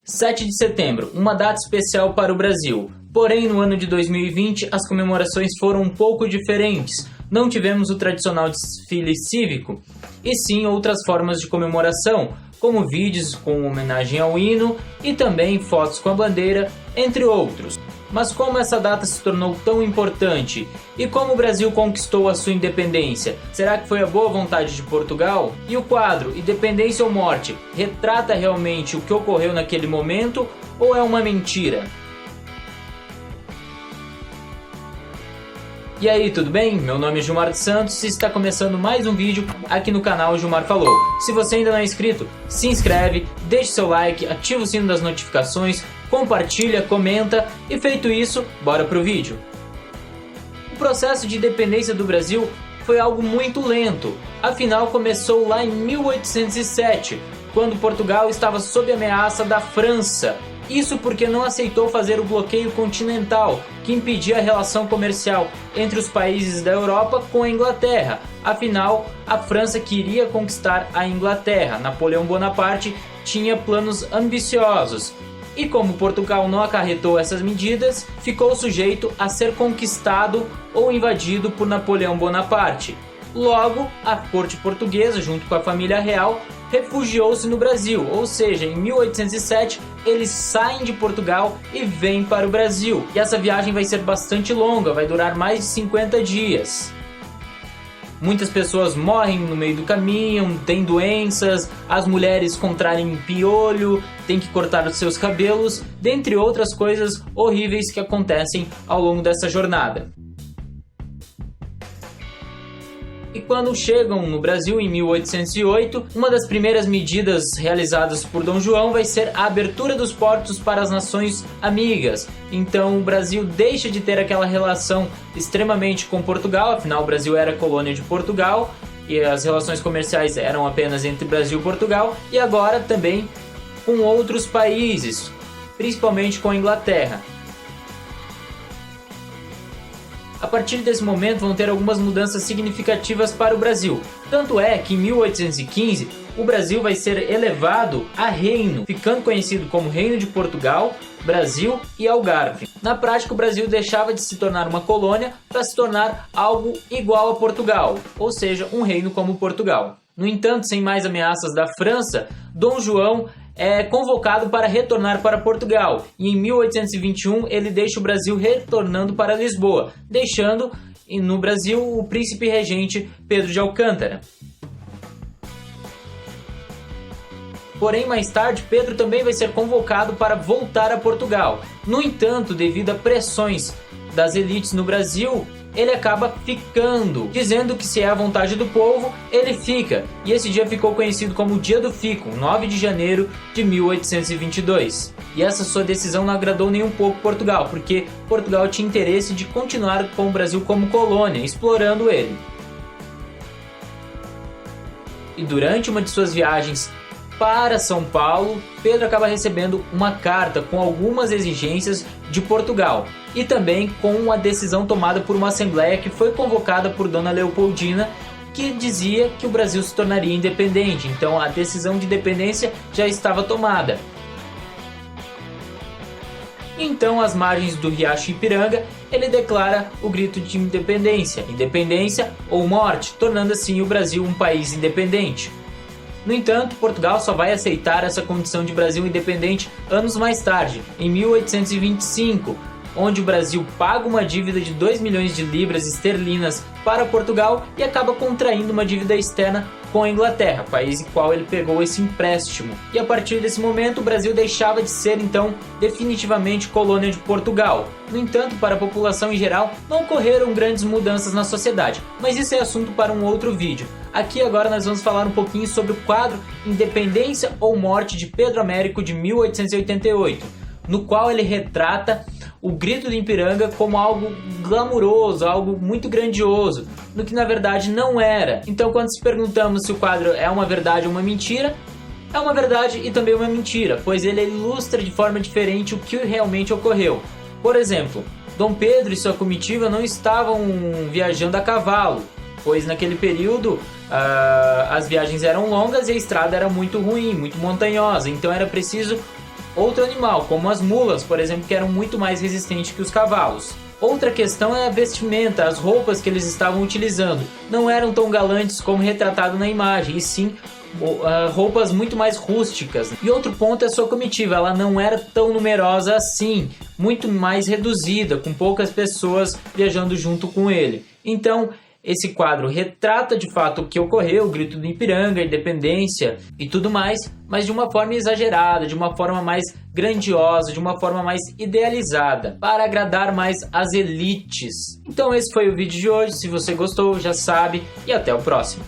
7 de setembro, uma data especial para o Brasil. Porém, no ano de 2020, as comemorações foram um pouco diferentes. Não tivemos o tradicional desfile cívico, e sim outras formas de comemoração, como vídeos com homenagem ao hino e também fotos com a bandeira, entre outros. Mas como essa data se tornou tão importante? E como o Brasil conquistou a sua independência? Será que foi a boa vontade de Portugal? E o quadro Independência ou Morte retrata realmente o que ocorreu naquele momento ou é uma mentira? E aí, tudo bem? Meu nome é Gilmar dos Santos e está começando mais um vídeo aqui no canal Gilmar Falou. Se você ainda não é inscrito, se inscreve, deixe seu like, ativa o sino das notificações, compartilha, comenta e feito isso, bora pro vídeo. O processo de independência do Brasil foi algo muito lento, afinal começou lá em 1807, quando Portugal estava sob ameaça da França. Isso porque não aceitou fazer o bloqueio continental, que impedia a relação comercial entre os países da Europa com a Inglaterra. Afinal, a França queria conquistar a Inglaterra. Napoleão Bonaparte tinha planos ambiciosos. E como Portugal não acarretou essas medidas, ficou sujeito a ser conquistado ou invadido por Napoleão Bonaparte. Logo, a corte portuguesa, junto com a família real, refugiou-se no Brasil, ou seja, em 1807 eles saem de Portugal e vêm para o Brasil. E essa viagem vai ser bastante longa, vai durar mais de 50 dias. Muitas pessoas morrem no meio do caminho, têm doenças, as mulheres contraem piolho, têm que cortar os seus cabelos, dentre outras coisas horríveis que acontecem ao longo dessa jornada. E quando chegam no Brasil em 1808, uma das primeiras medidas realizadas por Dom João vai ser a abertura dos portos para as nações amigas. Então o Brasil deixa de ter aquela relação extremamente com Portugal, afinal o Brasil era colônia de Portugal e as relações comerciais eram apenas entre Brasil e Portugal, e agora também com outros países, principalmente com a Inglaterra. A partir desse momento vão ter algumas mudanças significativas para o Brasil. Tanto é que em 1815 o Brasil vai ser elevado a reino, ficando conhecido como Reino de Portugal, Brasil e Algarve. Na prática, o Brasil deixava de se tornar uma colônia para se tornar algo igual a Portugal, ou seja, um reino como Portugal. No entanto, sem mais ameaças da França, Dom João é convocado para retornar para Portugal, e em 1821 ele deixa o Brasil retornando para Lisboa, deixando no Brasil o príncipe regente Pedro de Alcântara. Porém, mais tarde, Pedro também vai ser convocado para voltar a Portugal. No entanto, devido a pressões das elites no Brasil, ele acaba ficando, dizendo que se é a vontade do povo, ele fica. E esse dia ficou conhecido como o Dia do Fico, 9 de janeiro de 1822. E essa sua decisão não agradou nem um pouco Portugal, porque Portugal tinha interesse de continuar com o Brasil como colônia, explorando ele. E durante uma de suas viagens para São Paulo, Pedro acaba recebendo uma carta com algumas exigências de Portugal e também com uma decisão tomada por uma assembleia que foi convocada por Dona Leopoldina, que dizia que o Brasil se tornaria independente. Então a decisão de independência já estava tomada. Então, às margens do Riacho Ipiranga, ele declara o grito de independência, independência ou morte, tornando assim o Brasil um país independente. No entanto, Portugal só vai aceitar essa condição de Brasil independente anos mais tarde, em 1825, onde o Brasil paga uma dívida de 2 milhões de libras esterlinas para Portugal e acaba contraindo uma dívida externa com a Inglaterra, país em qual ele pegou esse empréstimo. E a partir desse momento, o Brasil deixava de ser, então, definitivamente colônia de Portugal. No entanto, para a população em geral, não ocorreram grandes mudanças na sociedade, mas isso é assunto para um outro vídeo. Aqui agora nós vamos falar um pouquinho sobre o quadro Independência ou Morte de Pedro Américo de 1888, no qual ele retrata o grito de Ipiranga como algo glamuroso, algo muito grandioso, no que na verdade não era. Então, quando se perguntamos se o quadro é uma verdade ou uma mentira, é uma verdade e também uma mentira, pois ele ilustra de forma diferente o que realmente ocorreu. Por exemplo, Dom Pedro e sua comitiva não estavam viajando a cavalo, pois naquele período as viagens eram longas e a estrada era muito ruim, muito montanhosa, então era preciso outro animal, como as mulas, por exemplo, que eram muito mais resistentes que os cavalos. Outra questão é a vestimenta, as roupas que eles estavam utilizando. Não eram tão galantes como retratado na imagem, e sim roupas muito mais rústicas. E outro ponto é a sua comitiva, ela não era tão numerosa assim, muito mais reduzida, com poucas pessoas viajando junto com ele. Então, esse quadro retrata de fato o que ocorreu, o grito do Ipiranga, a independência e tudo mais, mas de uma forma exagerada, de uma forma mais grandiosa, de uma forma mais idealizada, para agradar mais as elites. Então esse foi o vídeo de hoje, se você gostou já sabe, e até o próximo.